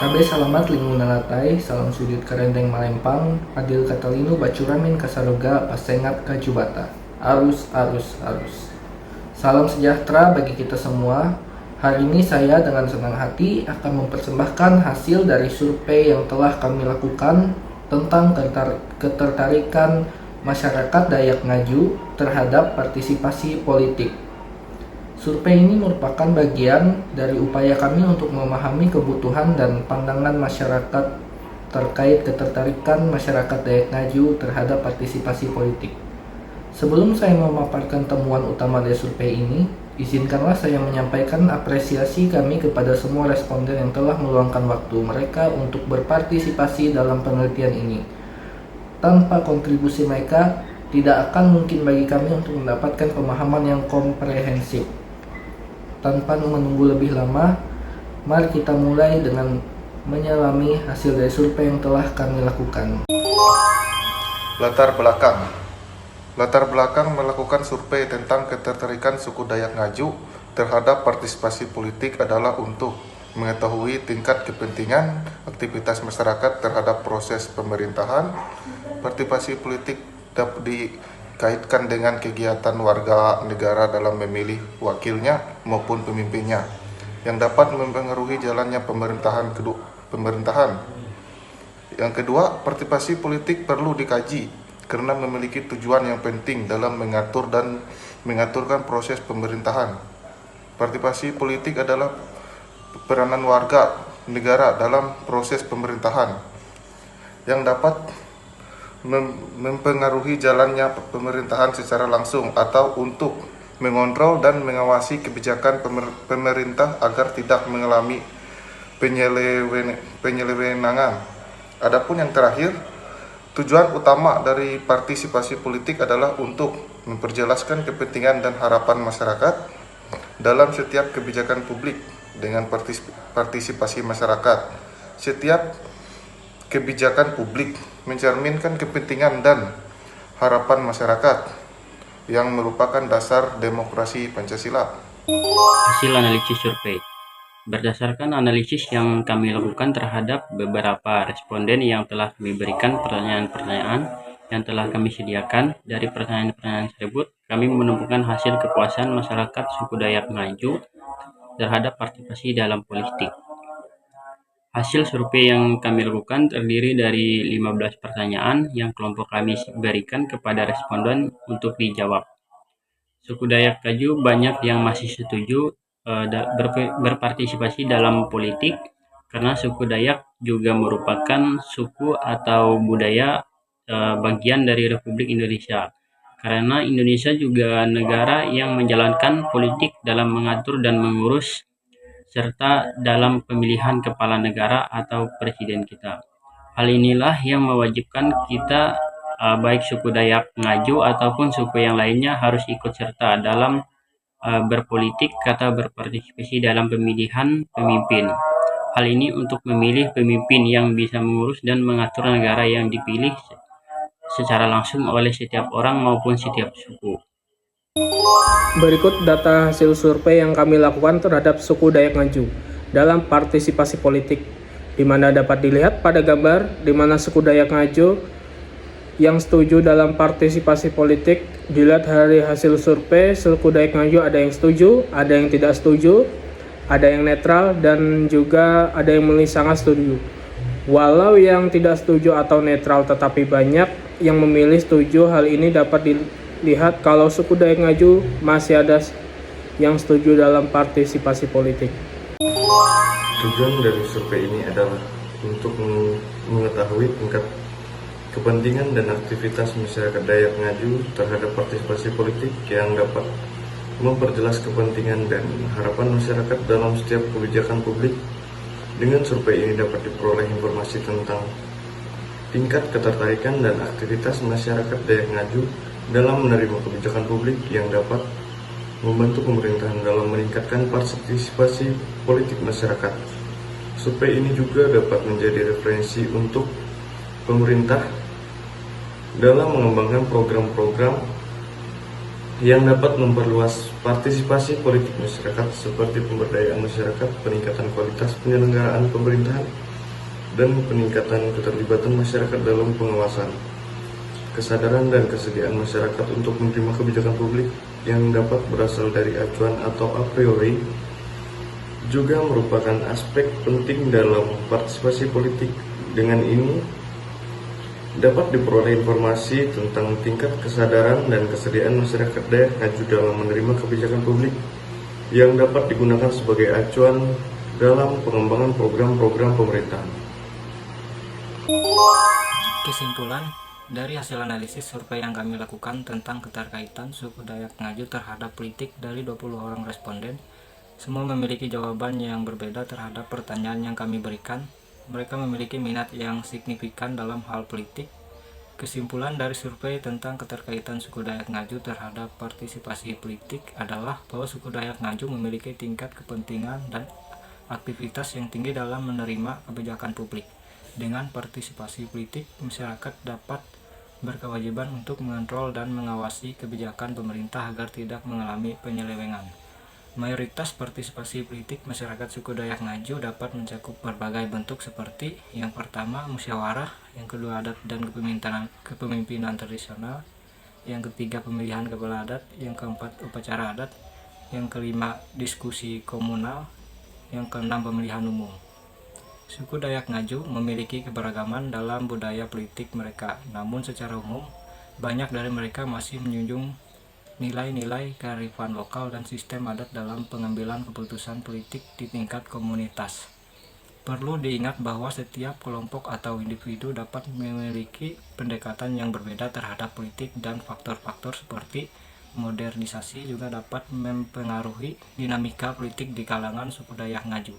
Kabe salamat lingun nalatai, salam sudut karendeng malempang, adil katalinu bacuramin kasaroga pasengat kajubata. Arus, arus, arus. Salam sejahtera bagi kita semua. Hari ini saya dengan senang hati akan mempersembahkan hasil dari survei yang telah kami lakukan tentang ketertarikan masyarakat Dayak Ngaju terhadap partisipasi politik. Survei ini merupakan bagian dari upaya kami untuk memahami kebutuhan dan pandangan masyarakat terkait ketertarikan masyarakat Dayak Ngaju terhadap partisipasi politik. Sebelum saya memaparkan temuan utama dari survei ini, izinkanlah saya menyampaikan apresiasi kami kepada semua responden yang telah meluangkan waktu mereka untuk berpartisipasi dalam penelitian ini. Tanpa kontribusi mereka, tidak akan mungkin bagi kami untuk mendapatkan pemahaman yang komprehensif. Tanpa menunggu lebih lama, mari kita mulai dengan menyelami hasil dari survei yang telah kami lakukan. Latar belakang melakukan survei tentang ketertarikan suku Dayak Ngaju terhadap partisipasi politik adalah untuk mengetahui tingkat kepentingan aktivitas masyarakat terhadap proses pemerintahan. Partisipasi politik dapat dikaitkan dengan kegiatan warga negara dalam memilih wakilnya maupun pemimpinnya yang dapat mempengaruhi jalannya pemerintahan. Yang kedua, partisipasi politik perlu dikaji karena memiliki tujuan yang penting dalam mengatur dan mengaturkan proses pemerintahan. Partisipasi politik adalah peranan warga negara dalam proses pemerintahan yang dapat mempengaruhi jalannya pemerintahan secara langsung atau untuk mengontrol dan mengawasi kebijakan pemerintah agar tidak mengalami penyelewengan. Adapun yang terakhir, tujuan utama dari partisipasi politik adalah untuk memperjelaskan kepentingan dan harapan masyarakat dalam setiap kebijakan publik. Dengan partisipasi masyarakat, setiap kebijakan publik mencerminkan kepentingan dan harapan masyarakat yang merupakan dasar demokrasi Pancasila. Hasil analisis survei. Berdasarkan analisis yang kami lakukan terhadap beberapa responden yang telah kami berikan pertanyaan-pertanyaan yang telah kami sediakan, dari pertanyaan-pertanyaan tersebut kami menemukan hasil kepuasan masyarakat suku Dayak Ngaju terhadap partisipasi dalam politik. Hasil survei yang kami lakukan terdiri dari 15 pertanyaan yang kelompok kami berikan kepada responden untuk dijawab. Suku Dayak Ngaju banyak yang masih setuju berpartisipasi dalam politik karena suku Dayak juga merupakan suku atau budaya bagian dari Republik Indonesia. Karena Indonesia juga negara yang menjalankan politik dalam mengatur dan mengurus serta dalam pemilihan kepala negara atau presiden kita. Hal inilah yang mewajibkan kita, baik suku Dayak Ngaju ataupun suku yang lainnya, harus ikut serta dalam berpolitik atau berpartisipasi dalam pemilihan pemimpin. Hal ini untuk memilih pemimpin yang bisa mengurus dan mengatur negara yang dipilih secara langsung oleh setiap orang maupun setiap suku. Berikut data hasil survei yang kami lakukan terhadap suku Dayak Ngaju dalam partisipasi politik, di mana dapat dilihat pada gambar di mana suku Dayak Ngaju yang setuju dalam partisipasi politik. Dilihat dari hasil survei, suku Dayak Ngaju ada yang setuju, ada yang tidak setuju, ada yang netral, dan juga ada yang memilih sangat setuju. Walau yang tidak setuju atau netral, tetapi banyak yang memilih setuju. Hal ini dapat dilihat kalau suku Dayak Ngaju masih ada yang setuju dalam partisipasi politik. Tujuan dari survei ini adalah untuk mengetahui tingkat kepentingan dan aktivitas masyarakat Dayak Ngaju terhadap partisipasi politik yang dapat memperjelas kepentingan dan harapan masyarakat dalam setiap kebijakan publik. Dengan survei ini dapat diperoleh informasi tentang tingkat ketertarikan dan aktivitas masyarakat Dayak Ngaju dalam menerima kebijakan publik yang dapat membantu pemerintahan dalam meningkatkan partisipasi politik masyarakat. Survei ini juga dapat menjadi referensi untuk pemerintah dalam mengembangkan program-program yang dapat memperluas partisipasi politik masyarakat seperti pemberdayaan masyarakat, peningkatan kualitas penyelenggaraan pemerintahan, dan peningkatan keterlibatan masyarakat dalam pengawasan. Kesadaran dan kesediaan masyarakat untuk menerima kebijakan publik yang dapat berasal dari acuan atau a priori juga merupakan aspek penting dalam partisipasi politik. Dengan ini dapat diperoleh informasi tentang tingkat kesadaran dan kesediaan masyarakat dayak ngaju dalam menerima kebijakan publik yang dapat digunakan sebagai acuan dalam pengembangan program-program pemerintahan. Kesimpulan dari hasil analisis survei yang kami lakukan tentang keterkaitan suku Dayak Ngaju terhadap politik dari 20 orang responden, semua memiliki jawaban yang berbeda terhadap pertanyaan yang kami berikan. Mereka memiliki minat yang signifikan dalam hal politik. Kesimpulan dari survei tentang keterkaitan suku Dayak Ngaju terhadap partisipasi politik adalah bahwa suku Dayak Ngaju memiliki tingkat kepentingan dan aktivitas yang tinggi dalam menerima kebijakan publik. Dengan partisipasi politik, masyarakat dapat berkewajiban untuk mengontrol dan mengawasi kebijakan pemerintah agar tidak mengalami penyelewengan. Mayoritas partisipasi politik masyarakat suku Dayak Ngaju dapat mencakup berbagai bentuk seperti yang pertama musyawarah, yang kedua adat dan kepemimpinan tradisional, yang ketiga pemilihan kepala adat, yang keempat upacara adat, yang kelima diskusi komunal, yang keenam pemilihan umum. Suku Dayak Ngaju memiliki keberagaman dalam budaya politik mereka, namun secara umum banyak dari mereka masih menjunjung nilai-nilai kearifan lokal dan sistem adat dalam pengambilan keputusan politik di tingkat komunitas. Perlu diingat bahwa setiap kelompok atau individu dapat memiliki pendekatan yang berbeda terhadap politik dan faktor-faktor seperti modernisasi juga dapat mempengaruhi dinamika politik di kalangan suku Dayak Ngaju.